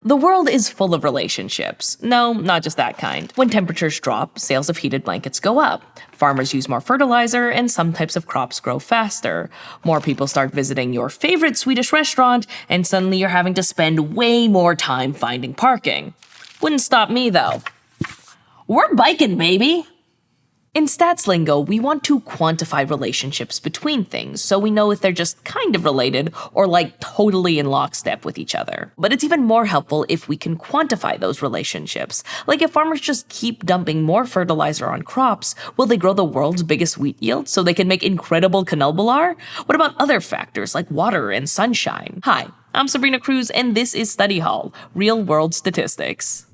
The world is full of relationships. No, not just that kind. When temperatures drop, sales of heated blankets go up. Farmers use more fertilizer, and some types of crops grow faster. More people start visiting your favorite Swedish restaurant, and suddenly you're having to spend way more time finding parking. Wouldn't stop me, though. We're biking, baby! In stats lingo, we want to quantify relationships between things, so we know if they're just kind of related or totally in lockstep with each other. But it's even more helpful if we can quantify those relationships. Like if farmers just keep dumping more fertilizer on crops, will they grow the world's biggest wheat yield so they can make incredible canola? What about other factors like water and sunshine? Hi, I'm Sabrina Cruz, and this is Study Hall, Real World Statistics.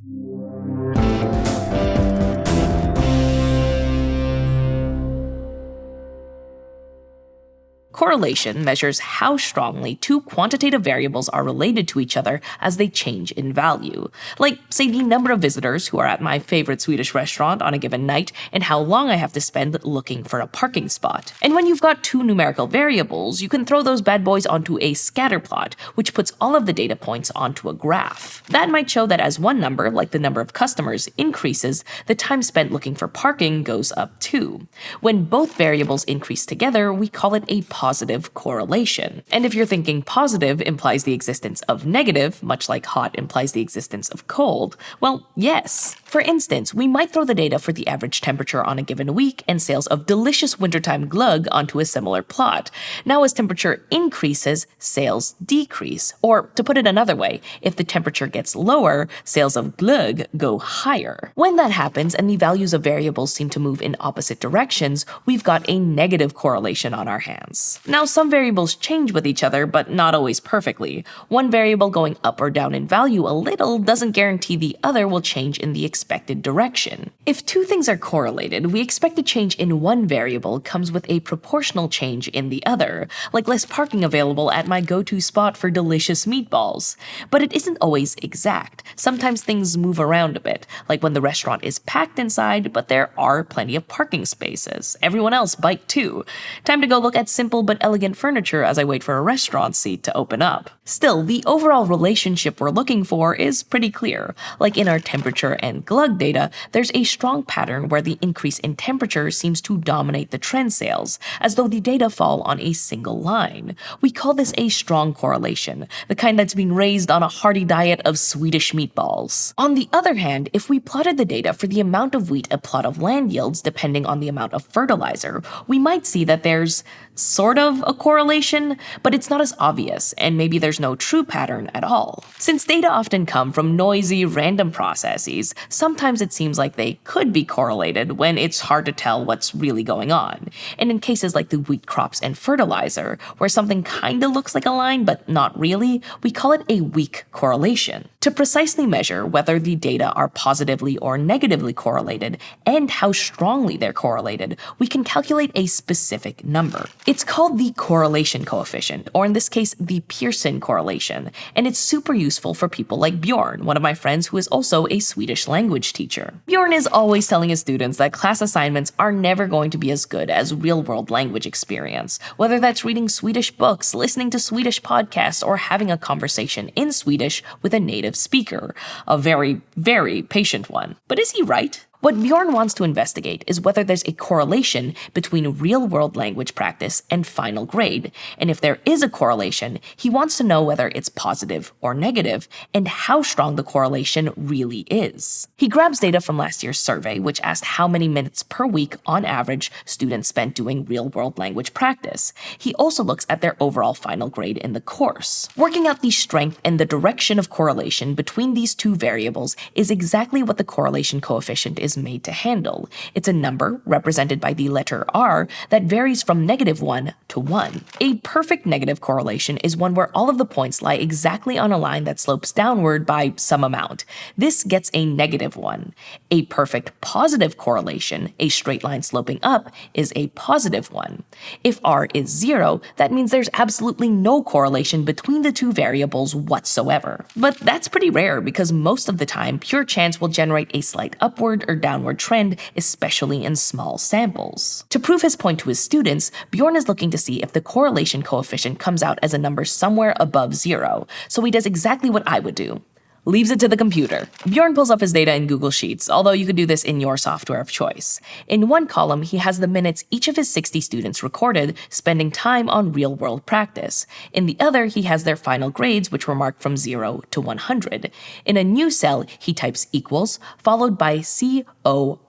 Correlation measures how strongly two quantitative variables are related to each other as they change in value. Like, say, the number of visitors who are at my favorite Swedish restaurant on a given night and how long I have to spend looking for a parking spot. And when you've got two numerical variables, you can throw those bad boys onto a scatter plot, which puts all of the data points onto a graph. That might show that as one number, like the number of customers, increases, the time spent looking for parking goes up too. When both variables increase together, we call it a positive correlation. And if you're thinking positive implies the existence of negative, much like hot implies the existence of cold, well, yes. For instance, we might throw the data for the average temperature on a given week and sales of delicious wintertime glögg onto a similar plot. Now, as temperature increases, sales decrease. Or, to put it another way, if the temperature gets lower, sales of glögg go higher. When that happens and the values of variables seem to move in opposite directions, we've got a negative correlation on our hands. Now, some variables change with each other, but not always perfectly. One variable going up or down in value a little doesn't guarantee the other will change in the expected direction. If two things are correlated, we expect a change in one variable comes with a proportional change in the other, like less parking available at my go-to spot for delicious meatballs. But it isn't always exact. Sometimes things move around a bit, like when the restaurant is packed inside, but there are plenty of parking spaces. Everyone else biked too. Time to go look at simple but elegant furniture as I wait for a restaurant seat to open up. Still, the overall relationship we're looking for is pretty clear. Like in our temperature and glögg data, there's a strong pattern where the increase in temperature seems to dominate the trend sales, as though the data fall on a single line. We call this a strong correlation, the kind that's been raised on a hearty diet of Swedish meatballs. On the other hand, if we plotted the data for the amount of wheat a plot of land yields depending on the amount of fertilizer, we might see that there's sort of a correlation, but it's not as obvious, and maybe there's no true pattern at all. Since data often come from noisy, random processes, sometimes it seems like they could be correlated when it's hard to tell what's really going on. And in cases like the wheat crops and fertilizer, where something kinda looks like a line but not really, we call it a weak correlation. To precisely measure whether the data are positively or negatively correlated and how strongly they're correlated, we can calculate a specific number. It's called the correlation coefficient, or in this case, the Pearson correlation, and it's super useful for people like Bjorn, one of my friends who is also a Swedish language teacher. Bjorn is always telling his students that class assignments are never going to be as good as real-world language experience, whether that's reading Swedish books, listening to Swedish podcasts, or having a conversation in Swedish with a native speaker, a very, very patient one. But is he right? What Bjorn wants to investigate is whether there's a correlation between real-world language practice and final grade, and if there is a correlation, he wants to know whether it's positive or negative, and how strong the correlation really is. He grabs data from last year's survey, which asked how many minutes per week, on average, students spent doing real-world language practice. He also looks at their overall final grade in the course. Working out the strength and the direction of correlation between these two variables is exactly what the correlation coefficient is made to handle. It's a number, represented by the letter R, that varies from -1 to 1. A perfect negative correlation is one where all of the points lie exactly on a line that slopes downward by some amount. This gets a -1. A perfect positive correlation, a straight line sloping up, is a +1. If R is 0, that means there's absolutely no correlation between the two variables whatsoever. But that's pretty rare because most of the time, pure chance will generate a slight upward or downward trend, especially in small samples. To prove his point to his students, Bjorn is looking to see if the correlation coefficient comes out as a number somewhere above 0, so he does exactly what I would do. leaves it to the computer. Bjorn pulls up his data in Google Sheets, although you could do this in your software of choice. In one column, he has the minutes each of his 60 students recorded, spending time on real-world practice. In the other, he has their final grades, which were marked from 0 to 100. In a new cell, he types equals, followed by CORREL,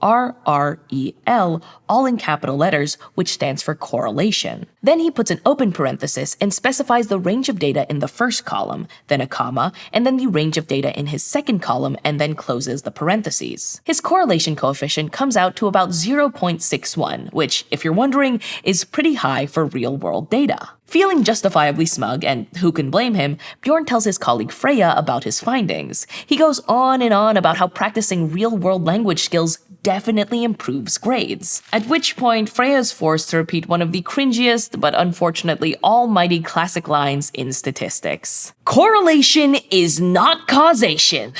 all in capital letters, which stands for correlation. Then he puts an open parenthesis and specifies the range of data in the first column, then a comma, and then the range of data in his second column, and then closes the parentheses. His correlation coefficient comes out to about 0.61, which, if you're wondering, is pretty high for real-world data. Feeling justifiably smug, and who can blame him, Bjorn tells his colleague Freya about his findings. He goes on and on about how practicing real-world language skills definitely improves grades. At which point, Freya is forced to repeat one of the cringiest, but unfortunately almighty classic lines in statistics. Correlation is not causation.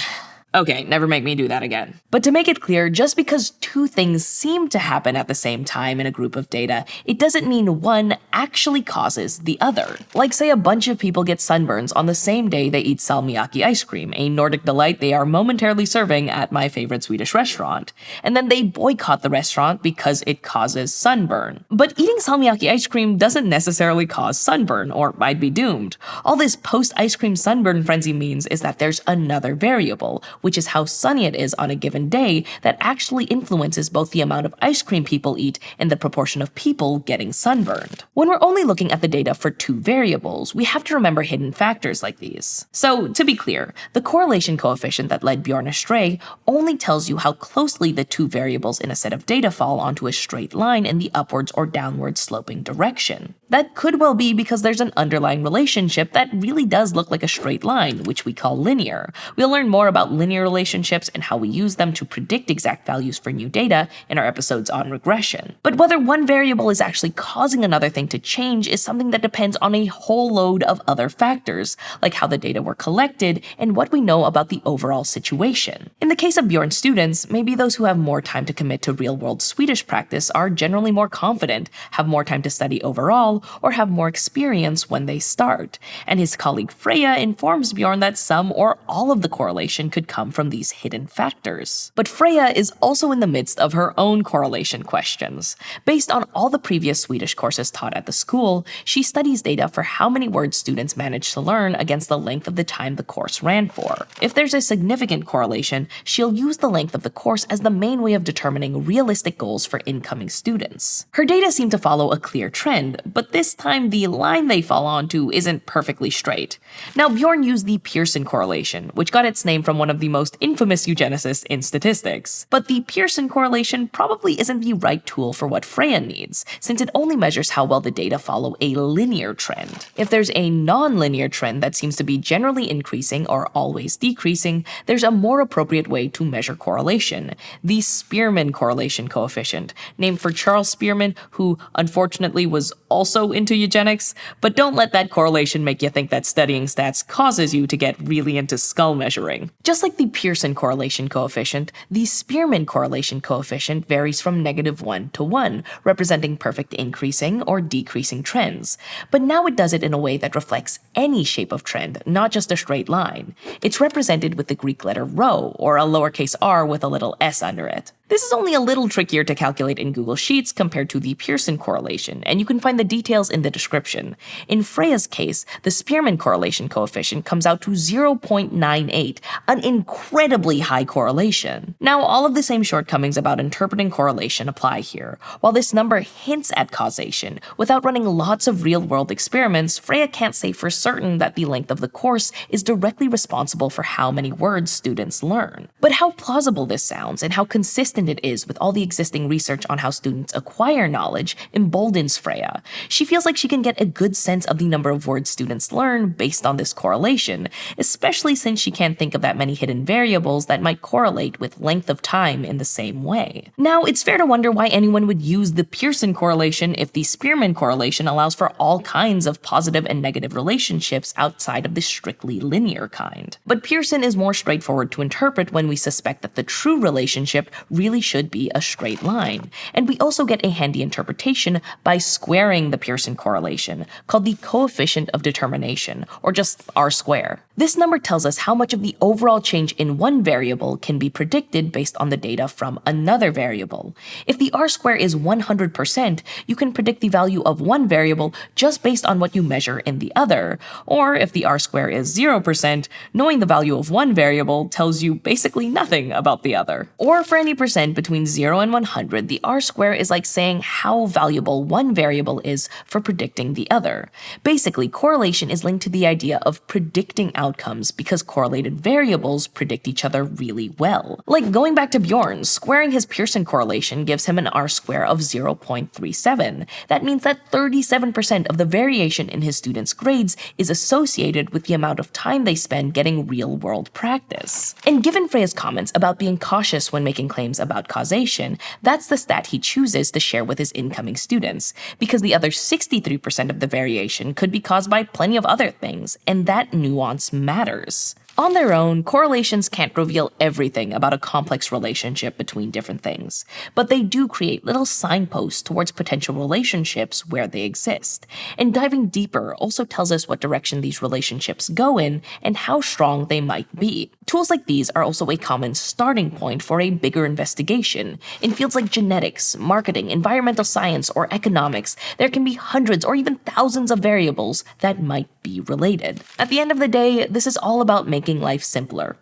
Okay, never make me do that again. But to make it clear, just because two things seem to happen at the same time in a group of data, it doesn't mean one actually causes the other. Like say a bunch of people get sunburns on the same day they eat salmiakki ice cream, a Nordic delight they are momentarily serving at my favorite Swedish restaurant. And then they boycott the restaurant because it causes sunburn. But eating salmiakki ice cream doesn't necessarily cause sunburn, or I'd be doomed. All this post-ice cream sunburn frenzy means is that there's another variable, which is how sunny it is on a given day, that actually influences both the amount of ice cream people eat and the proportion of people getting sunburned. When we're only looking at the data for two variables, we have to remember hidden factors like these. So, to be clear, the correlation coefficient that led Bjorn astray only tells you how closely the two variables in a set of data fall onto a straight line in the upwards or downward sloping direction. That could well be because there's an underlying relationship that really does look like a straight line, which we call linear. We'll learn more about linear relationships and how we use them to predict exact values for new data in our episodes on regression. But whether one variable is actually causing another thing to change is something that depends on a whole load of other factors, like how the data were collected and what we know about the overall situation. In the case of Bjorn's students, maybe those who have more time to commit to real-world Swedish practice are generally more confident, have more time to study overall, or have more experience when they start. And his colleague Freya informs Bjorn that some or all of the correlation could come from these hidden factors. But Freya is also in the midst of her own correlation questions. Based on all the previous Swedish courses taught at the school, she studies data for how many words students manage to learn against the length of the time the course ran for. If there's a significant correlation, she'll use the length of the course as the main way of determining realistic goals for incoming students. Her data seem to follow a clear trend, but this time the line they fall onto isn't perfectly straight. Now, Bjorn used the Pearson correlation, which got its name from one of the most infamous eugenicists in statistics. But the Pearson correlation probably isn't the right tool for what Freya needs, since it only measures how well the data follow a linear trend. If there's a non-linear trend that seems to be generally increasing or always decreasing, there's a more appropriate way to measure correlation, the Spearman correlation coefficient, named for Charles Spearman, who unfortunately was also into eugenics. But don't let that correlation make you think that studying stats causes you to get really into skull measuring. Just like the Pearson correlation coefficient, the Spearman correlation coefficient varies from -1 to 1, representing perfect increasing or decreasing trends. But now it does it in a way that reflects any shape of trend, not just a straight line. It's represented with the Greek letter rho, or a lowercase r with a little s under it. This is only a little trickier to calculate in Google Sheets compared to the Pearson correlation, and you can find the details in the description. In Freya's case, the Spearman correlation coefficient comes out to 0.98, an incredibly high correlation. Now, all of the same shortcomings about interpreting correlation apply here. While this number hints at causation, without running lots of real-world experiments, Freya can't say for certain that the length of the course is directly responsible for how many words students learn. But how plausible this sounds, and how consistent it is with all the existing research on how students acquire knowledge, emboldens Freya. She feels like she can get a good sense of the number of words students learn based on this correlation, especially since she can't think of that many hidden variables that might correlate with length of time in the same way. Now, it's fair to wonder why anyone would use the Pearson correlation if the Spearman correlation allows for all kinds of positive and negative relationships outside of the strictly linear kind. But Pearson is more straightforward to interpret when we suspect that the true relationship really should be a straight line. And we also get a handy interpretation by squaring the Pearson correlation, called the coefficient of determination, or just r square. This number tells us how much of the overall change in one variable can be predicted based on the data from another variable. If the R-square is 100%, you can predict the value of one variable just based on what you measure in the other. Or if the R-square is 0%, knowing the value of one variable tells you basically nothing about the other. Or for any percent between 0 and 100, the R-square is like saying how valuable one variable is for predicting the other. Basically, correlation is linked to the idea of predicting outcomes because correlated variables predict each other really well. Like going back to Bjorn, squaring his Pearson correlation gives him an R-square of 0.37. That means that 37% of the variation in his students' grades is associated with the amount of time they spend getting real-world practice. And given Freya's comments about being cautious when making claims about causation, that's the stat he chooses to share with his incoming students, because the other 63% of the variation could be caused by plenty of other things, and that nuance matters. On their own, correlations can't reveal everything about a complex relationship between different things, but they do create little signposts towards potential relationships where they exist. And diving deeper also tells us what direction these relationships go in and how strong they might be. Tools like these are also a common starting point for a bigger investigation. In fields like genetics, marketing, environmental science, or economics, there can be hundreds or even thousands of variables that might be related. At the end of the day, this is all about making life simpler,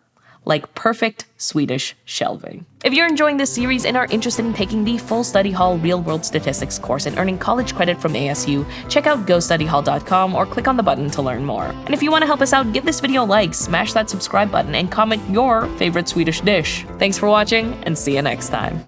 like perfect Swedish shelving. If you're enjoying this series and are interested in taking the full study hall real-world statistics course and earning college credit from ASU, check out gostudyhall.com or click on the button to learn more. And if you want to help us out, give this video a like, smash that subscribe button, and comment your favorite Swedish dish. Thanks for watching, and see you next time.